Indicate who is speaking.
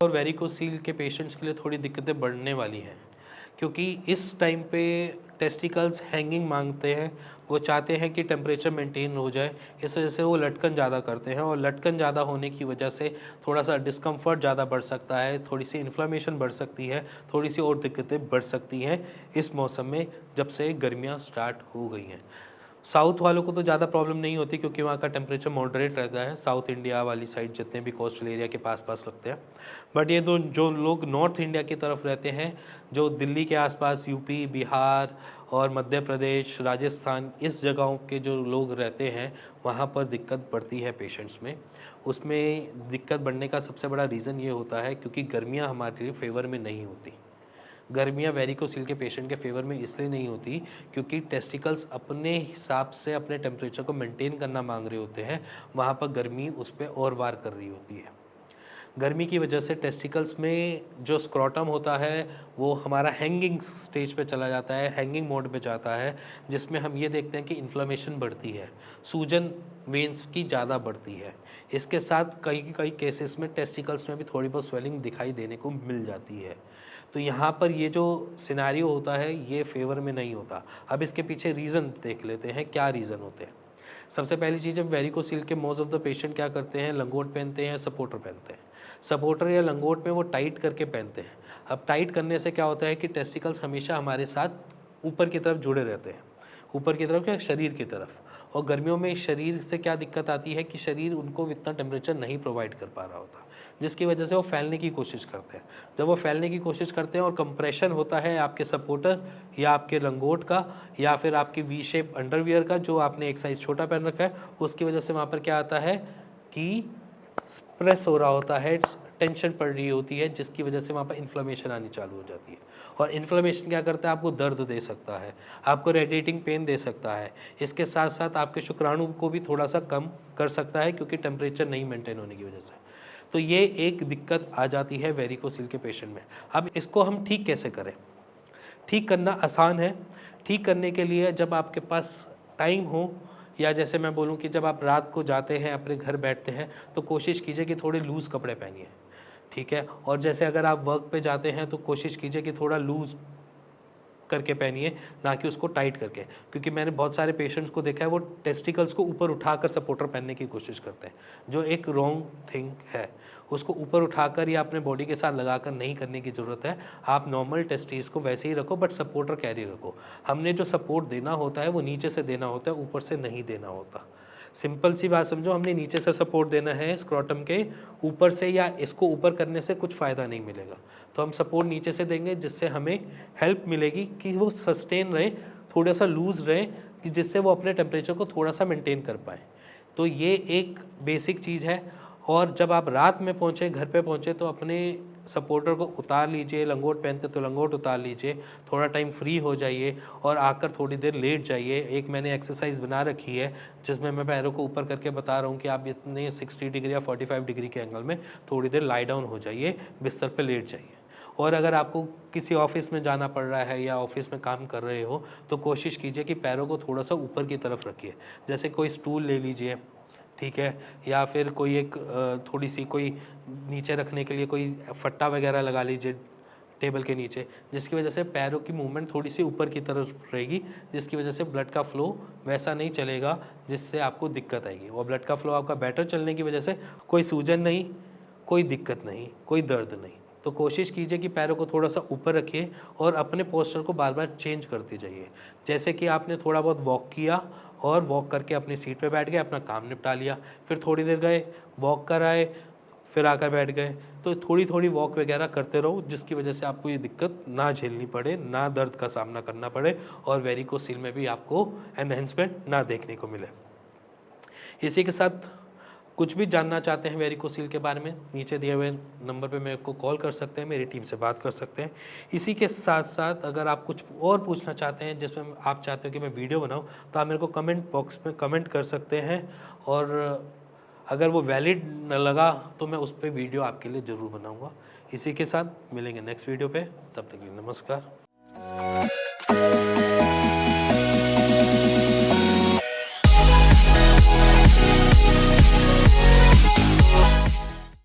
Speaker 1: और वेरिकोसील के पेशेंट्स के लिए थोड़ी दिक्कतें बढ़ने वाली हैं, क्योंकि इस टाइम पे टेस्टिकल्स हैंगिंग मांगते हैं, वो चाहते हैं कि टेम्परेचर मेंटेन हो जाए, इस वजह से वो लटकन ज़्यादा करते हैं, और लटकन ज़्यादा होने की वजह से थोड़ा सा डिस्कम्फर्ट ज़्यादा बढ़ सकता है, थोड़ी सी इन्फ्लेमेशन बढ़ सकती है, थोड़ी सी और दिक्कतें बढ़ सकती हैं इस मौसम में, जब से गर्मियाँ स्टार्ट हो गई हैं। साउथ वालों को तो ज़्यादा प्रॉब्लम नहीं होती, क्योंकि वहाँ का टेम्परेचर मॉडरेट रहता है, साउथ इंडिया वाली साइड जितने भी कोस्टल एरिया के पास पास लगते हैं। बट ये तो जो लोग नॉर्थ इंडिया की तरफ रहते हैं, जो दिल्ली के आसपास, यूपी, बिहार और मध्य प्रदेश, राजस्थान, इस जगहों के जो लोग रहते हैं, वहाँ पर दिक्कत बढ़ती है पेशेंट्स में। उसमें दिक्कत बढ़ने का सबसे बड़ा रीज़न ये होता है क्योंकि गर्मियाँ हमारे फेवर में नहीं होती। गर्मियाँ वेरिकोसिल के पेशेंट के फेवर में इसलिए नहीं होती क्योंकि टेस्टिकल्स अपने हिसाब से अपने टेम्परेचर को मेंटेन करना मांग रहे होते हैं, वहाँ पर गर्मी उस पर और वार कर रही होती है। गर्मी की वजह से टेस्टिकल्स में जो स्क्रॉटम होता है वो हमारा हैंगिंग स्टेज पे चला जाता है, हैंगिंग मोड पे जाता है, जिसमें हम ये देखते हैं कि इन्फ्लेमेशन बढ़ती है, सूजन वेन्स की ज़्यादा बढ़ती है। इसके साथ कई कई केसेस में टेस्टिकल्स में भी थोड़ी बहुत स्वेलिंग दिखाई देने को मिल जाती है। तो यहाँ पर ये जो सिनेरियो होता है ये फेवर में नहीं होता। अब इसके पीछे रीज़न देख लेते हैं, क्या रीज़न होते हैं। सबसे पहली चीज़, जब वेरिकोसिल के मोस्ट ऑफ द पेशेंट क्या करते हैं, लंगोट पहनते हैं, सपोर्टर पहनते हैं। सपोर्टर या लंगोट में वो टाइट करके पहनते हैं। अब टाइट करने से क्या होता है कि टेस्टिकल्स हमेशा हमारे साथ ऊपर की तरफ जुड़े रहते हैं, ऊपर की तरफ क्या, शरीर की तरफ। और गर्मियों में शरीर से क्या दिक्कत आती है कि शरीर उनको इतना टेम्परेचर नहीं प्रोवाइड कर पा रहा होता, जिसकी वजह से वो फैलने की कोशिश करते हैं। जब वो फैलने की कोशिश करते हैं और कंप्रेशन होता है आपके सपोर्टर या आपके लंगोट का या फिर आपकी वी शेप अंडरवियर का, जो आपने एक साइज़ छोटा पहन रखा है, उसकी वजह से वहाँ पर क्या आता है कि प्रेस हो रहा होता है, टेंशन पड़ रही होती है, जिसकी वजह से वहाँ पर इन्फ्लेमेशन आनी चालू हो जाती है। और इन्फ्लेमेशन क्या करता है, आपको दर्द दे सकता है, आपको रेडिएटिंग पेन दे सकता है, इसके साथ साथ आपके शुक्राणु को भी थोड़ा सा कम कर सकता है, क्योंकि टेम्परेचर नहीं मेंटेन होने की वजह से। तो ये एक दिक्कत आ जाती है वेरिकोसिल के पेशेंट में। अब इसको हम ठीक कैसे करें? ठीक करना आसान है। ठीक करने के लिए जब आपके पास टाइम हो, या जैसे मैं बोलूँ कि जब आप रात को जाते हैं अपने घर बैठते हैं, तो कोशिश कीजिए कि थोड़े लूज़ कपड़े पहनिए, ठीक है। और जैसे अगर आप वर्क पे जाते हैं तो कोशिश कीजिए कि थोड़ा लूज़ करके पहनिए, ना कि उसको टाइट करके, क्योंकि मैंने बहुत सारे पेशेंट्स को देखा है वो टेस्टिकल्स को ऊपर उठाकर सपोर्टर पहनने की कोशिश करते हैं, जो एक रॉन्ग थिंग है। उसको ऊपर उठाकर या अपने बॉडी के साथ लगाकर नहीं करने की ज़रूरत है। आप नॉर्मल टेस्टिस को वैसे ही रखो, बट सपोर्टर कैरी रखो। हमने जो सपोर्ट देना होता है वो नीचे से देना होता है, ऊपर से नहीं देना होता। सिंपल सी बात समझो, हमने नीचे से सपोर्ट देना है स्क्रॉटम के, ऊपर से या इसको ऊपर करने से कुछ फ़ायदा नहीं मिलेगा। तो हम सपोर्ट नीचे से देंगे, जिससे हमें हेल्प मिलेगी कि वो सस्टेन रहे, थोड़ा सा लूज़ रहे, कि जिससे वो अपने टेम्परेचर को थोड़ा सा मेंटेन कर पाए। तो ये एक बेसिक चीज़ है। और जब आप रात में पहुँचे, घर पे पहुँचे, तो अपने सपोर्टर को उतार लीजिए, लंगोट पहनते तो लंगोट उतार लीजिए, थोड़ा टाइम फ्री हो जाइए और आकर थोड़ी देर लेट जाइए। एक मैंने एक्सरसाइज बना रखी है जिसमें मैं पैरों को ऊपर करके बता रहा हूँ कि आप इतने 60 डिग्री या 45 डिग्री के एंगल में थोड़ी देर लाई डाउन हो जाइए, बिस्तर पर लेट जाइए। और अगर आपको किसी ऑफिस में जाना पड़ रहा है या ऑफिस में काम कर रहे हो, तो कोशिश कीजिए कि पैरों को थोड़ा सा ऊपर की तरफ रखिए। जैसे कोई स्टूल ले लीजिए, ठीक है, या फिर कोई एक थोड़ी सी कोई नीचे रखने के लिए कोई फट्टा वगैरह लगा लीजिए टेबल के नीचे, जिसकी वजह से पैरों की मूवमेंट थोड़ी सी ऊपर की तरफ रहेगी, जिसकी वजह से ब्लड का फ्लो वैसा नहीं चलेगा जिससे आपको दिक्कत आएगी। और ब्लड का फ्लो आपका बेटर चलने की वजह से कोई सूजन नहीं, कोई दिक्कत नहीं, कोई दर्द नहीं। तो कोशिश कीजिए कि पैरों को थोड़ा सा ऊपर रखिए और अपने पोस्चर को बार बार चेंज करते जाइए। जैसे कि आपने थोड़ा बहुत वॉक किया और वॉक करके अपनी सीट पे बैठ गए, अपना काम निपटा लिया, फिर थोड़ी देर गए, वॉक कर आए, फिर आकर बैठ गए। तो थोड़ी थोड़ी वॉक वगैरह करते रहो, जिसकी वजह से आपको ये दिक्कत ना झेलनी पड़े, ना दर्द का सामना करना पड़े, और वेरिकोसिल में भी आपको एनहेंसमेंट ना देखने को मिले। इसी के साथ कुछ भी जानना चाहते हैं वेरिकोसिल के बारे में, नीचे दिए हुए नंबर पे मेरे को कॉल कर सकते हैं, मेरी टीम से बात कर सकते हैं। इसी के साथ साथ अगर आप कुछ और पूछना चाहते हैं जिसमें आप चाहते हो कि मैं वीडियो बनाऊं, तो आप मेरे को कमेंट बॉक्स में कमेंट कर सकते हैं, और अगर वो वैलिड न लगा तो मैं उस पर वीडियो आपके लिए ज़रूर बनाऊँगा। इसी के साथ मिलेंगे नेक्स्ट वीडियो पर, तब तक के लिए नमस्कार।